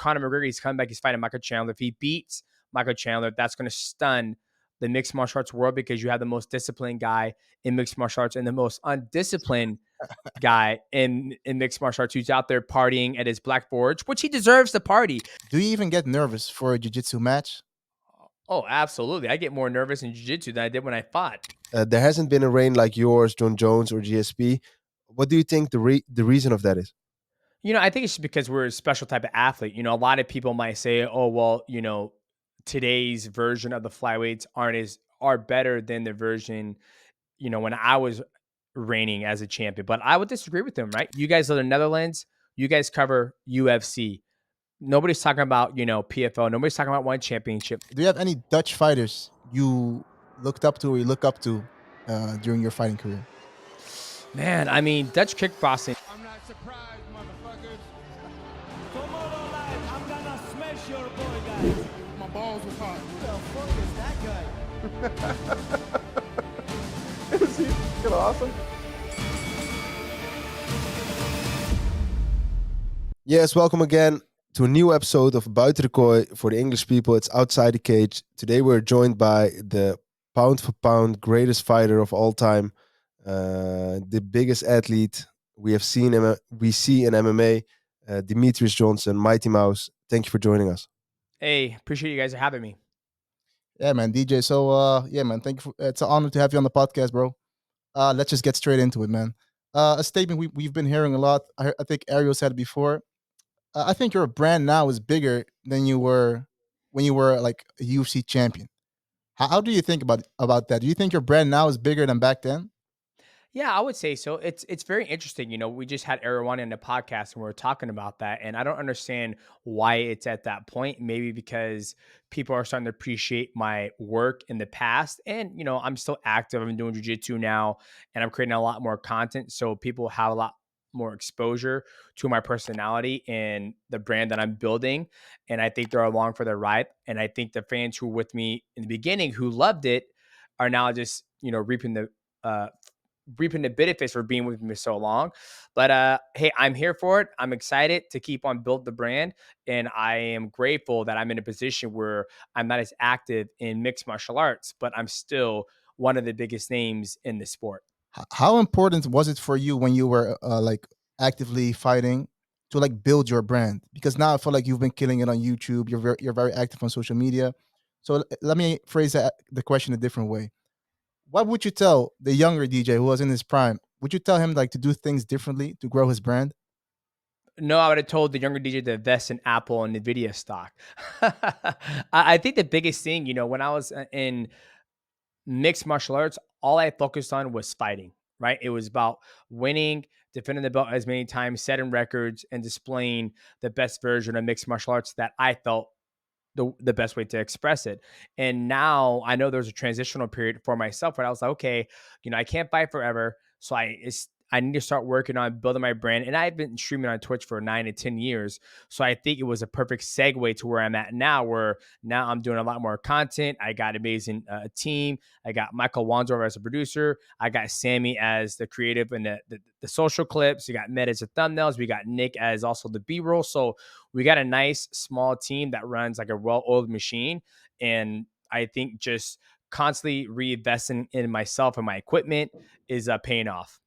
Conor McGregor, he's coming back. He's fighting Michael Chandler. If he beats Michael Chandler, that's going to stun the mixed martial arts world because you have the most disciplined guy in mixed martial arts and the most undisciplined guy in mixed martial arts who's out there partying at his blackboards, which he deserves to party. Do you even get nervous for a jiu-jitsu match? Oh, absolutely. I get more nervous in jiu-jitsu than I did when I fought. There hasn't been a reign like yours, John Jones or GSP. What do you think the reason of that is? I think it's just because we're a special type of athlete. A lot of people might say, "Oh, well, today's version of the flyweights are better than the version, when I was reigning as a champion." But I would disagree with them, right? You guys are the Netherlands. You guys cover UFC. Nobody's talking about, PFL. Nobody's talking about one championship. Do you have any Dutch fighters you looked up to or you look up to during your fighting career? Man, I mean, Dutch kickboxing. I'm not surprised, motherfuckers. Tomorrow night, I'm gonna smash your boy, guys. My balls was hot. Who the fuck is that guy? Is he kind of awesome? Yes, welcome again to a new episode of Buiten de Kooi. For the English people, it's Outside the Cage. Today we're joined by the pound for pound greatest fighter of all time, the biggest athlete we see in MMA, Demetrious Johnson, Mighty Mouse. Thank you for joining us. Hey, appreciate you guys having me. Yeah, man, DJ. So, yeah, man, thank you. It's an honor to have you on the podcast, bro. Let's just get straight into it, man. A statement we've been hearing a lot. I think Ariel said it before. I think your brand now is bigger than you were when you were like a UFC champion. How do you think about that? Do you think your brand now is bigger than back then? Yeah, I would say so. It's very interesting. We just had Erwan in the podcast and we were talking about that. And I don't understand why it's at that point. Maybe because people are starting to appreciate my work in the past. And, I'm still active. I'm doing jiu-jitsu now and I'm creating a lot more content. So people have a lot more exposure to my personality and the brand that I'm building. And I think they're along for the ride. And I think the fans who were with me in the beginning who loved it are now just, reaping the benefits for being with me so long. But hey, I'm here for it. I'm excited to keep on build the brand. And I am grateful that I'm in a position where I'm not as active in mixed martial arts, but I'm still one of the biggest names in the sport. How important was it for you when you were like actively fighting to like build your brand? Because now I feel like you've been killing it on YouTube. You're very active on social media. So let me phrase the question a different way. What would you tell the younger DJ who was in his prime? Would you tell him like to do things differently to grow his brand? No, I would have told the younger DJ to invest in Apple and Nvidia stock. I think the biggest thing, when I was in mixed martial arts, all I focused on was fighting, right? It was about winning, defending the belt as many times, setting records, and displaying the best version of mixed martial arts that I felt the best way to express it. And now I know there's a transitional period for myself where I was like, okay, I can't fight forever. So I need to start working on building my brand. And I've been streaming on Twitch for 9 to 10 years. So I think it was a perfect segue to where I'm at now, where now I'm doing a lot more content. I got amazing team. I got Michael Wandsworth as a producer. I got Sammy as the creative and the social clips. We got Med as the thumbnails. We got Nick as also the B-roll. So we got a nice small team that runs like a well-oiled machine. And I think just constantly reinvesting in myself and my equipment is paying off.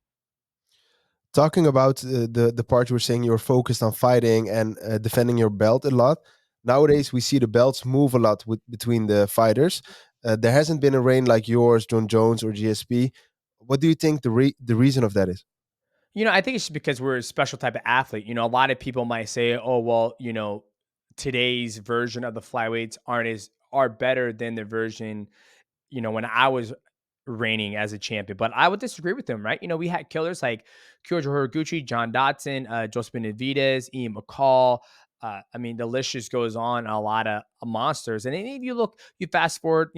Talking about the part you were saying, you're focused on fighting and defending your belt a lot. Nowadays, we see the belts move a lot between the fighters. There hasn't been a reign like yours, John Jones or GSP. What do you think the reason of that is? I think it's just because we're a special type of athlete. A lot of people might say, "Oh, well, today's version of the flyweights are better than the version, when I was reigning as a champion." But I would disagree with them, right? We had killers like Kyoji Horiguchi, John Dotson, Joseph Benavidez, Ian McCall. I mean, the list just goes on. A lot of monsters. And then if you fast forward,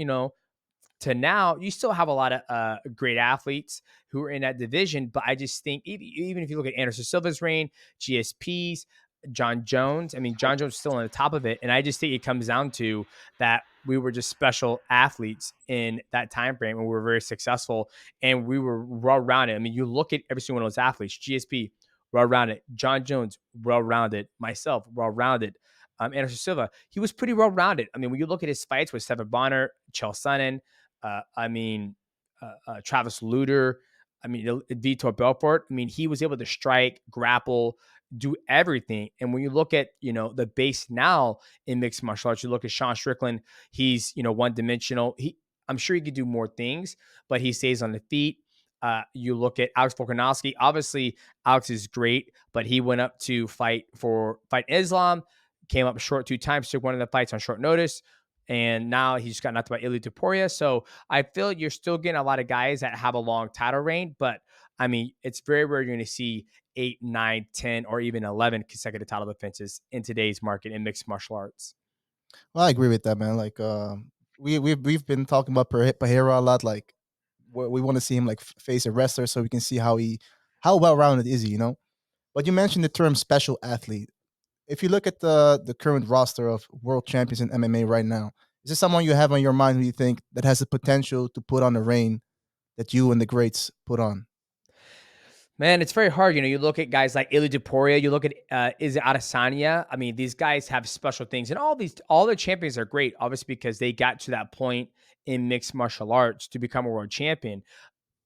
to now, you still have a lot of great athletes who are in that division. But I just think even if you look at Anderson Silva's reign, GSP's, John Jones, I mean, John Jones is still on the top of it. And I just think it comes down to that we were just special athletes in that time frame and we were very successful and we were well-rounded. I mean, you look at every single one of those athletes, GSP, well-rounded, John Jones, well-rounded, myself, well-rounded. Anderson Silva, he was pretty well rounded. I mean, when you look at his fights with Stephen Bonner, Chael Sonnen, I mean, Travis Lutter, I mean, Vitor Belfort, I mean, he was able to strike, grapple, do everything. And when you look at, the base now in mixed martial arts, you look at Sean Strickland, he's, one dimensional. I'm sure he could do more things, but he stays on the feet. You look at Alex Volkanovski. Obviously, Alex is great, but he went up to fight Islam, came up short 2 times, took one of the fights on short notice, and now he's got knocked by Ilia Topuria. So I feel you're still getting a lot of guys that have a long title reign, but I mean, it's very rare you're going to see 8, 9, 10, or even 11 consecutive title defenses in today's market in mixed martial arts. Well, I agree with that, man. Like, we've been talking about Pereira a lot. Like, we want to see him like face a wrestler so we can see how well rounded is he, you know. But you mentioned the term special athlete. If you look at the current roster of world champions in MMA right now, is there someone you have on your mind who you think that has the potential to put on the reign that you and the greats put on? Man, it's very hard. You look at guys like Ilia Topuria, you look at Izzy Adesanya. I mean, these guys have special things, and all the champions are great, obviously, because they got to that point in mixed martial arts to become a world champion.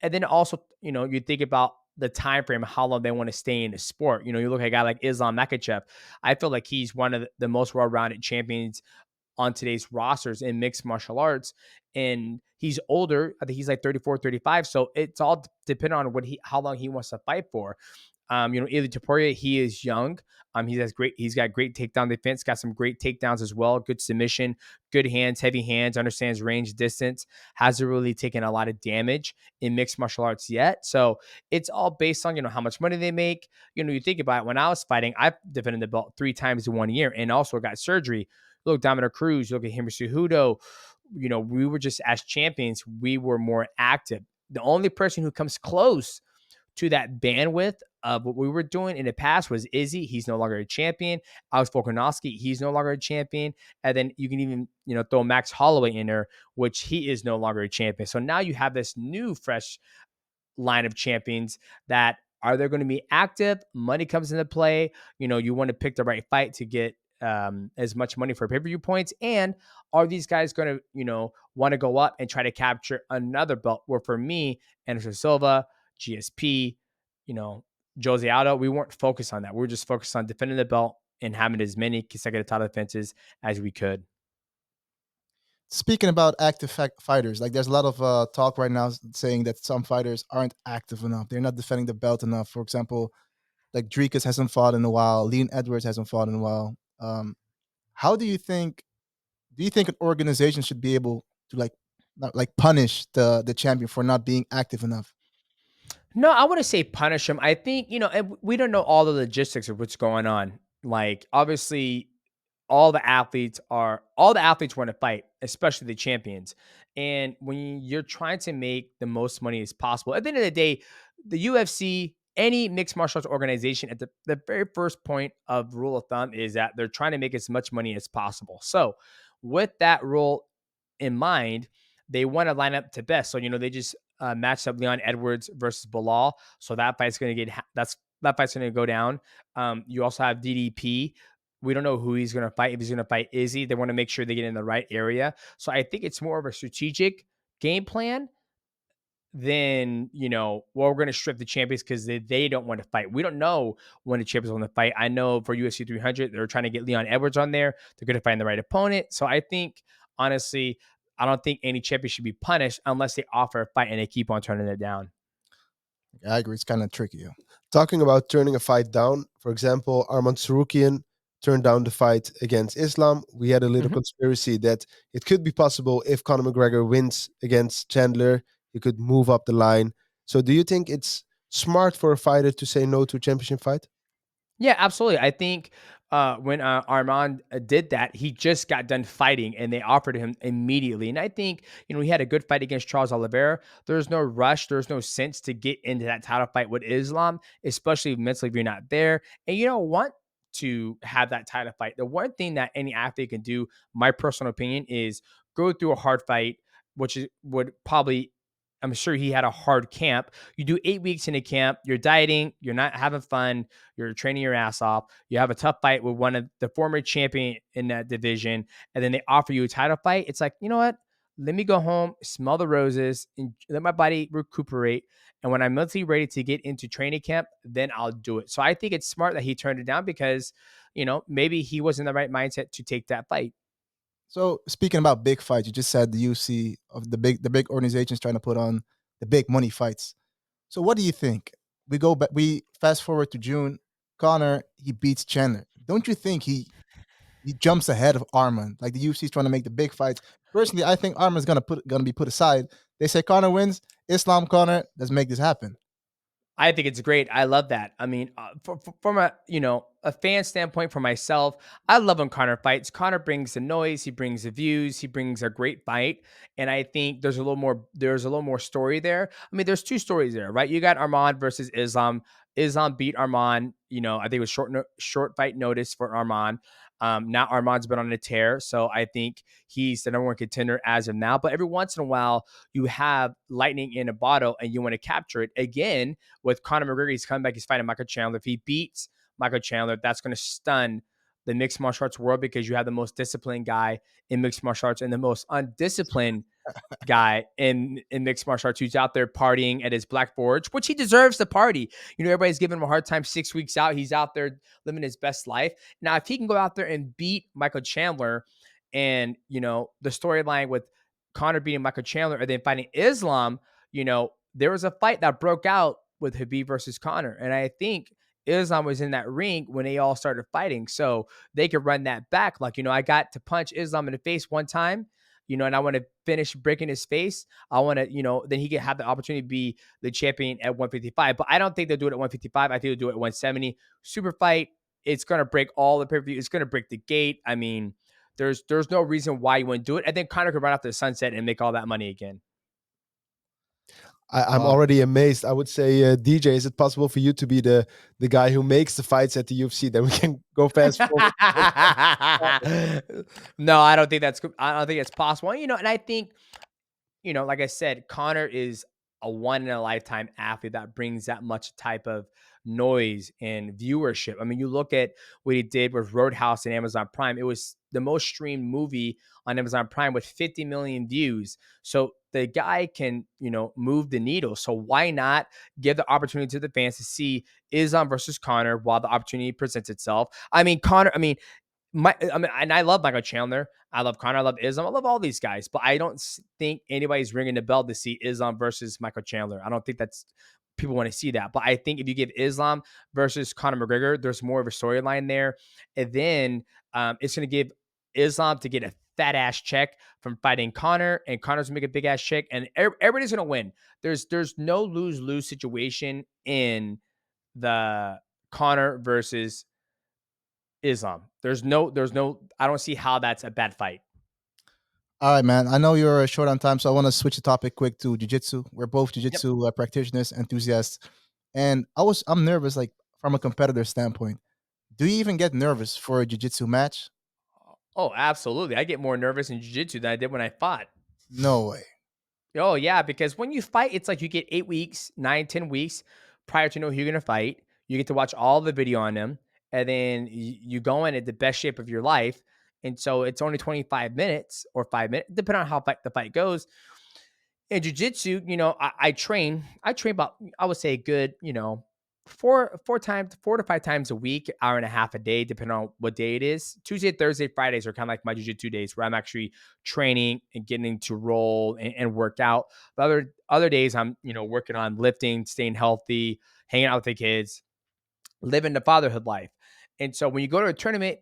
And then also, you think about the time frame, how long they want to stay in the sport. You look at a guy like Islam Makhachev. I feel like he's one of the most well-rounded champions on today's rosters in mixed martial arts. And he's older. I think he's like 34, 35. So it's all dependent on how long he wants to fight for. Ilia Topuria, he is young. He's got great takedown defense, got some great takedowns as well. Good submission, good hands, heavy hands, understands range, distance, hasn't really taken a lot of damage in mixed martial arts yet. So it's all based on, how much money they make. You think about it, when I was fighting, I defended the belt 3 times in 1 year and also got surgery. Look, Dominic Cruz, look at Henry Cejudo. We were just, as champions, we were more active. The only person who comes close to that bandwidth of what we were doing in the past was Izzy. He's no longer a champion. Alex Volkanovski, he's no longer a champion. And then you can even, throw Max Holloway in there, which he is no longer a champion. So now you have this new, fresh line of champions that are they going to be active? Money comes into play. You want to pick the right fight to get as much money for pay-per-view points. And are these guys going to, want to go up and try to capture another belt? Where for me, Anderson Silva, GSP, Jose Aldo, we weren't focused on that. We were just focused on defending the belt and having as many consecutive title defenses as we could. Speaking about active fighters, like there's a lot of talk right now saying that some fighters aren't active enough. They're not defending the belt enough. For example, like Dricus hasn't fought in a while. Leon Edwards hasn't fought in a while. How do you think? Do you think an organization should be able to not like punish the champion for not being active enough? No, I wouldn't say punish him. I think, and we don't know all the logistics of what's going on. Like, obviously, all the athletes want to fight, especially the champions. And when you're trying to make the most money as possible, at the end of the day, the UFC, any mixed martial arts organization, at the very first point of rule of thumb is that they're trying to make as much money as possible. So with that rule in mind, they want to line up to best. So, they just matched up Leon Edwards versus Bilal. So that fight's going to that fight's going to go down. You also have DDP. We don't know who he's going to fight. If he's going to fight Izzy, they want to make sure they get in the right area. So I think it's more of a strategic game plan than, we're going to strip the champions because they don't want to fight. We don't know when the champions want to fight. I know for UFC 300, they're trying to get Leon Edwards on there. They're going to find the right opponent. So I think, honestly, I don't think any champion should be punished unless they offer a fight and they keep on turning it down. I agree. It's kind of tricky. Yeah. Talking about turning a fight down, for example, Arman Sarukian turned down the fight against Islam. We had a little conspiracy that it could be possible if Conor McGregor wins against Chandler, he could move up the line. So do you think it's smart for a fighter to say no to a championship fight? Yeah, absolutely. I think when Armand did that, he just got done fighting and they offered him immediately. And I think, he had a good fight against Charles Oliveira. There's no rush. There's no sense to get into that title fight with Islam, especially mentally if you're not there. And you don't want to have that title fight. The one thing that any athlete can do, my personal opinion, is go through a hard fight, which would probably I'm sure he had a hard camp. You do 8 weeks in a camp, you're dieting, you're not having fun, you're training your ass off. You have a tough fight with one of the former champion in that division, and then they offer you a title fight. It's like, you know what? Let me go home, smell the roses, and let my body recuperate. And when I'm mentally ready to get into training camp, then I'll do it. So I think it's smart that he turned it down because, maybe he was in the right mindset to take that fight. So speaking about big fights, you just said the UFC of the big organizations trying to put on the big money fights. So what do you think? We go back. We fast forward to June. Connor, he beats Chandler. Don't you think he jumps ahead of Arman? Like the UFC is trying to make the big fights. Personally, I think Arman's gonna be put aside. They say Connor wins. Islam Connor. Let's make this happen. I think it's great. I love that. I mean, from a fan standpoint for myself, I love when Connor fights. Connor brings the noise, he brings the views, he brings a great fight, and I think there's a little more. There's a little more story there. I mean, there's two stories there, right? You got Arman versus Islam. Islam beat Arman. I think it was short fight notice for Arman. Now Arman's been on a tear, so I think he's the number one contender as of now. But every once in a while, you have lightning in a bottle, and you want to capture it again with Conor McGregor. He's coming back. He's fighting Michael Chandler. If he beats Michael Chandler, that's going to stun the mixed martial arts world because you have the most disciplined guy in mixed martial arts and the most undisciplined guy in mixed martial arts who's out there partying at his Black Forge, which he deserves to party. Everybody's giving him a hard time 6 weeks out. He's out there living his best life. Now, if he can go out there and beat Michael Chandler and, the storyline with Conor beating Michael Chandler and then fighting Islam, there was a fight that broke out with Habib versus Conor. And I think Islam was in that ring when they all started fighting. So they could run that back. Like, I got to punch Islam in the face one time, and I want to finish breaking his face. I want to, then he can have the opportunity to be the champion at 155. But I don't think they'll do it at 155. I think they'll do it at 170. Super fight. It's going to break all the pay-per-view. It's going to break the gate. I mean, there's no reason why you wouldn't do it. I think Conor could run off the sunset and make all that money again. I'm Wow. already amazed. I would say, DJ, is it possible for you to be the guy who makes the fights at the UFC? Then we can go fast forward. No, I don't think it's possible. And I think, like I said, Conor is a one in a lifetime athlete that brings that much type of noise and viewership. I mean, you look at what he did with Roadhouse and Amazon Prime. It was the most streamed movie on Amazon Prime with 50 million views. So the guy can, move the needle. So why not give the opportunity to the fans to see Islam versus Conor while the opportunity presents itself? I mean, and I love Michael Chandler. I love Conor. I love Islam. I love all these guys, but I don't think anybody's ringing the bell to see Islam versus Michael Chandler. I don't think people want to see that. But I think if you give Islam versus Conor McGregor, there's more of a storyline there. And then it's going to give Islam to get a fat ass check from fighting Conor, and Conor's going to make a big ass check, and everybody's going to win. There's no lose situation in the Conor versus Islam. There's no, I don't see how that's a bad fight. All right, man. I know you're short on time, so I want to switch the topic quick to jiu-jitsu. We're both jiu-jitsu practitioners, enthusiasts, and I'm nervous, like from a competitor standpoint. Do you even get nervous for a jiu-jitsu match? Oh, absolutely. I get more nervous in jiu-jitsu than I did when I fought. No way. Oh, yeah, because when you fight, it's like you get 8 weeks, 9, 10 weeks prior to know who you're going to fight. You get to watch all the video on them, and then you go in at the best shape of your life. And so it's only 25 minutes or 5 minutes, depending on how the fight goes. In jiu-jitsu, I train about, I would say a good, 4 to 5 times a week, hour and a half a day, depending on what day it is. Tuesday, Thursday, Fridays are kind of like my jiu-jitsu days where I'm actually training and getting to roll and work out. But other days I'm, working on lifting, staying healthy, hanging out with the kids, living the fatherhood life. And so when you go to a tournament,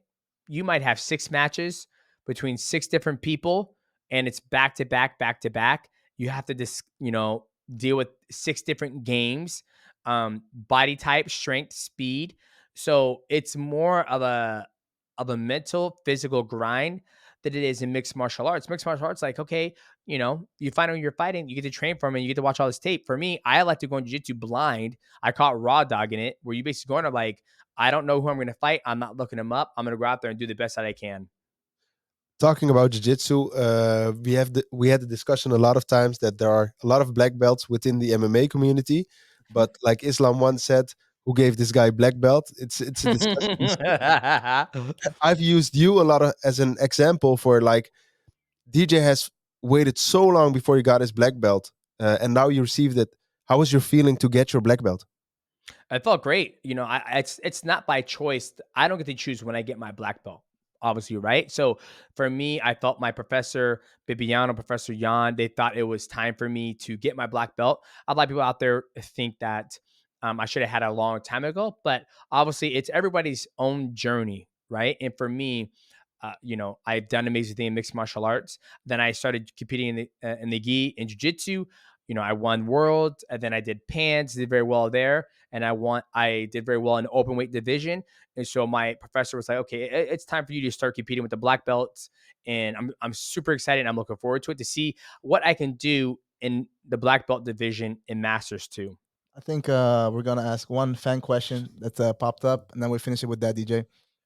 you might have 6 matches between 6 different people, and it's back to back, back to back. You have to just, deal with 6 different games, body type, strength, speed. So it's more of a mental, physical grind than it is in mixed martial arts. Mixed martial arts, like, okay, you find when you're fighting, you get to train from it, you get to watch all this tape. For me, I like to go in jiu-jitsu blind. I call it raw dogging it, where you basically going to like, I don't know who I'm going to fight. I'm not looking them up. I'm going to go out there and do the best that I can. talking about jiu-jitsu, we had the discussion a lot of times that there are a lot of black belts within the MMA community, but like Islam once said, who gave this guy black belt? It's a discussion. I've used you a lot as an example for like DJ has waited so long before he got his black belt, and now you received it. How was your feeling to get your black belt? I felt great. It's not by choice. I don't get to choose when I get my black belt, obviously, right? So for me, I felt my professor Bibiano, Professor Jan, they thought it was time for me to get my black belt. A lot of people out there think that I should have had it a long time ago, but obviously, it's everybody's own journey, right? And for me, I've done amazing thing in mixed martial arts. Then I started competing in the gi in jiu-jitsu. I won world, and then I did pans, did very well there, and I did very well in the open weight division. And so my professor was like, okay, it's time for you to start competing with the black belts. And I'm super excited. And I'm looking forward to it to see what I can do in the black belt division in Masters too. I think we're gonna ask one fan question that popped up, and then we finish it with that, DJ.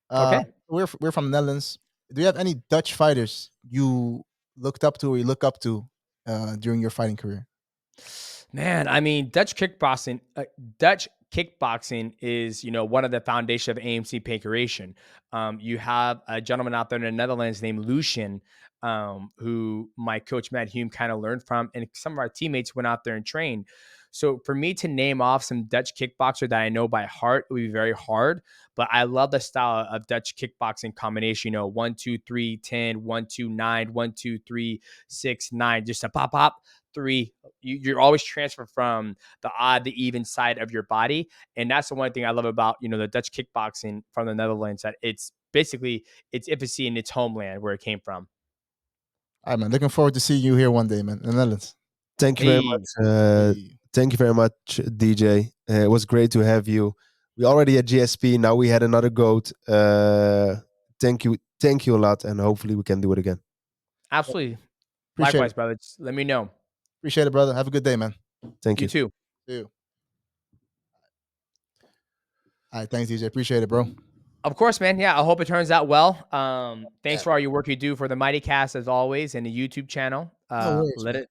Okay. We're from the Netherlands. Do you have any Dutch fighters you looked up to or you look up to during your fighting career? Man, I mean, Dutch kickboxing is, one of the foundation of AMC Pancreation. You have a gentleman out there in the Netherlands named Lucian, who my coach Matt Hume kind of learned from, and some of our teammates went out there and trained. So for me to name off some Dutch kickboxer that I know by heart, it would be very hard. But I love the style of Dutch kickboxing combination. 1, 2, 3, 10, 1, 2, 9, 1, 2, 3, 6, 9, just a pop, pop. 3, you're always transfer from the odd, the even side of your body. And that's the one thing I love about, the Dutch kickboxing from the Netherlands, that it's basically its infancy in its homeland where it came from. All right, man. Looking forward to seeing you here one day, man, in the Netherlands. Thank you very much. Hey. Thank you very much, DJ. It was great to have you. We already had GSP. Now we had another GOAT. Thank you a lot, and hopefully we can do it again. Absolutely. Appreciate Likewise, it. brother. Just let me know. Appreciate it, brother. Have a good day, man. Thank You you. too. See you. All right, thanks, DJ. Appreciate it, bro. Of course, man. Yeah, I hope it turns out well. Thanks for all your work you do for the Mighty Cast as always, and the YouTube channel. No worries, man.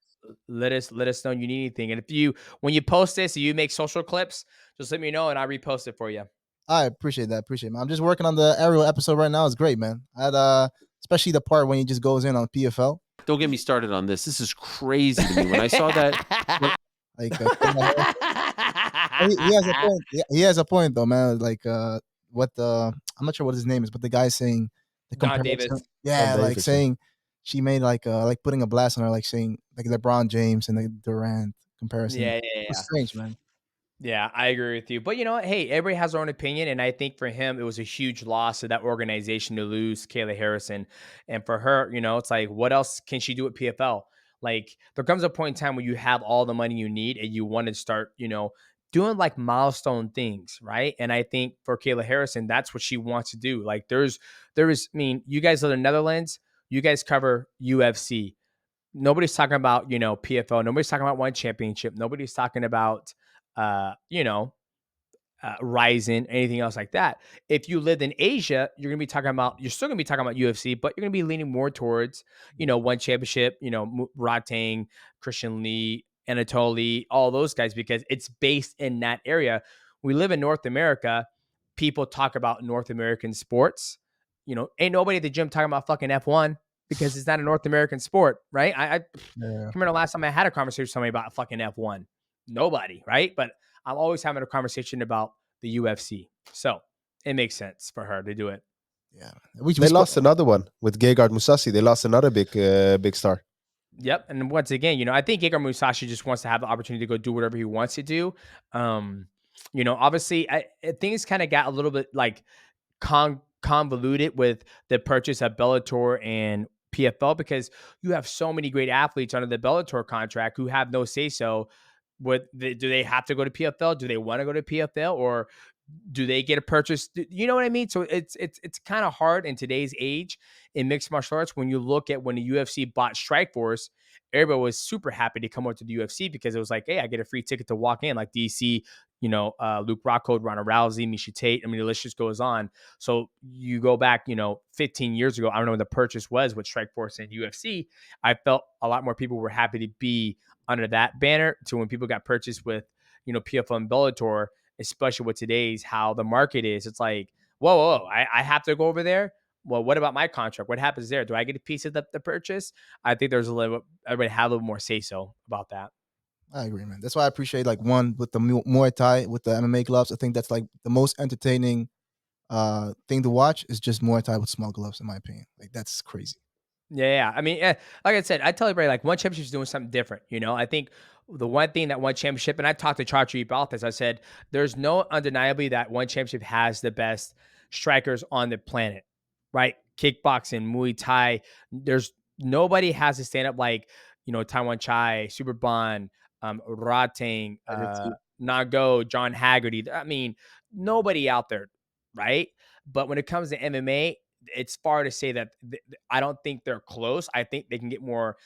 Let us know you need anything. And when you post this, you make social clips, just let me know and I'll repost it for you. I appreciate that. Appreciate it, man. I'm just working on the Ariel episode right now. It's great, man. I had especially the part when he just goes in on PFL. Don't get me started on this. This is crazy to me. When I saw that, Like he has a point. He has a point though, man. Like what the I'm not sure what his name is, but the guy saying the Don comparison. Davis. Yeah, Don like Davis, saying she made like putting a blast on her, like saying like LeBron James and the Durant comparison. Yeah. It's strange, man. Yeah, I agree with you. But you know what? Hey, everybody has their own opinion. And I think for him, it was a huge loss to that organization to lose Kayla Harrison. And for her, it's like, what else can she do at PFL? Like, there comes a point in time when you have all the money you need and you want to start, doing like milestone things, right? And I think for Kayla Harrison, that's what she wants to do. Like, you guys live in the Netherlands, you guys cover UFC. Nobody's talking about, PFL. Nobody's talking about one championship. Nobody's talking about, uh, you know, Ryzen, anything else like that. If you lived in Asia, you're still gonna be talking about UFC, but you're gonna be leaning more towards, one championship, Ratang, Christian Lee, Anatoly, all those guys, because it's based in that area. We live in North America. People talk about North American sports. Ain't nobody at the gym talking about fucking F1 because it's not a North American sport, right? I remember the last time I had a conversation with somebody about fucking F1. Nobody, right? But I'm always having a conversation about the UFC. So it makes sense for her to do it. Yeah. They lost another one with Gegard Mousasi. They lost another big star. Yep. And once again, I think Gegard Mousasi just wants to have the opportunity to go do whatever he wants to do. Obviously, things kind of got a little bit like convoluted with the purchase of Bellator and PFL because you have so many great athletes under the Bellator contract who have no say so. Do they have to go to PFL? Do they want to go to PFL, or do they get a purchase? You know what I mean? So it's kind of hard in today's age in mixed martial arts when you look at when the UFC bought Strikeforce everybody was super happy to come over to the UFC because it was like, hey, I get a free ticket to walk in, like DC, Luke Rockhold, Ronda Rousey, Misha Tate. I mean, the list just goes on. So you go back, 15 years ago, I don't know when the purchase was with Strikeforce and UFC. I felt a lot more people were happy to be under that banner to when people got purchased with, PFL and Bellator, especially with today's how the market is. It's like, whoa, I have to go over there. Well, what about my contract? What happens there? Do I get a piece of the purchase? I think there's everybody have a little more say so about that. I agree, man. That's why I appreciate like one with the Muay Thai with the MMA gloves. I think that's like the most entertaining thing to watch is just Muay Thai with small gloves, in my opinion. Like that's crazy. Yeah. I mean, like I said, I tell everybody like one championship is doing something different. I think the one thing that one championship, and I talked to Chachi about this, I said, there's no undeniably that one championship has the best strikers on the planet, right? Kickboxing, Muay Thai. There's nobody has to stand up like, Taiwan Chai, Super Bond, Ratang, Nago, John Haggerty. I mean, nobody out there, right? But when it comes to MMA, it's far to say that I don't think they're close. I think they can get more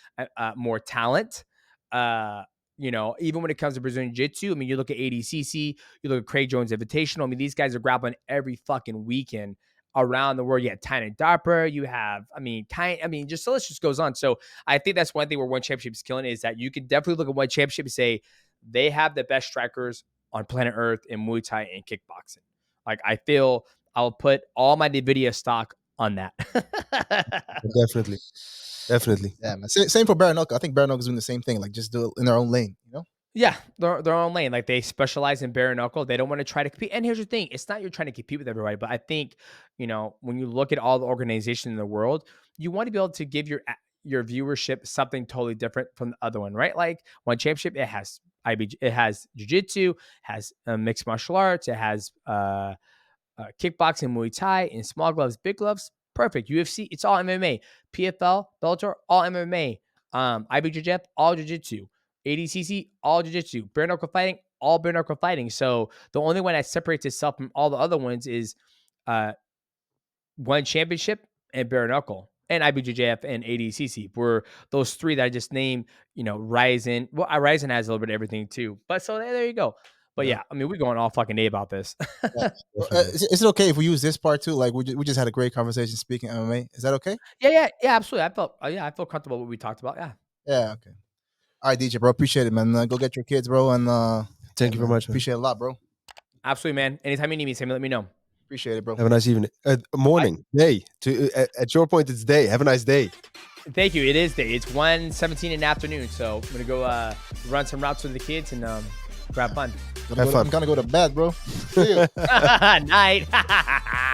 talent. Even when it comes to Brazilian Jiu-Jitsu, I mean, you look at ADCC, you look at Craig Jones Invitational. I mean, these guys are grappling every fucking weekend around the world. You have Tynan Darper. You have, just the list just goes on. So I think that's one thing where one championship is killing is that you can definitely look at one championship and say they have the best strikers on planet Earth in Muay Thai and kickboxing. Like I feel I'll put all my NVIDIA stock on that. Definitely. Yeah, man. Same for bare knuckle. I think bare knuckle is doing the same thing. Like just do it in their own lane. Yeah, their own lane. Like they specialize in bare knuckle. They don't want to try to compete. And here's the thing: it's not you're trying to compete with everybody, but I think when you look at all the organizations in the world, you want to be able to give your viewership something totally different from the other one, right? Like one championship, it has it has jiu-jitsu, has mixed martial arts, it has kickboxing, Muay Thai, and small gloves, big gloves. Perfect. UFC, it's all MMA. PFL, Bellator, all MMA. IBJJF, all jiu-jitsu. ADCC, all jiu-jitsu. Bare knuckle fighting, all bare knuckle fighting. So the only one that separates itself from all the other ones is one championship and bare knuckle. And IBJJF and ADCC were those three that I just named, Ryzen. Well, Ryzen has a little bit of everything too. But so there you go. But yeah, I mean, we're going all fucking day about this. Yeah. Is it okay if we use this part too? Like we just had a great conversation speaking MMA. Is that okay? Yeah, absolutely. I felt comfortable with what we talked about. Yeah. Yeah. Okay. All right, DJ, bro. Appreciate it, man. Go get your kids, bro. And thank you very much, man. Appreciate it a lot, bro. Absolutely, man. Anytime you need me, Sammy, let me know. Appreciate it, bro. Have a nice evening. Morning, day. At your point, it's day. Have a nice day. Thank you. It is day. It's 1:17 in the afternoon. So I'm gonna go run some routes with the kids and grab fun. I'm gonna go to bed, bro. See you. Night.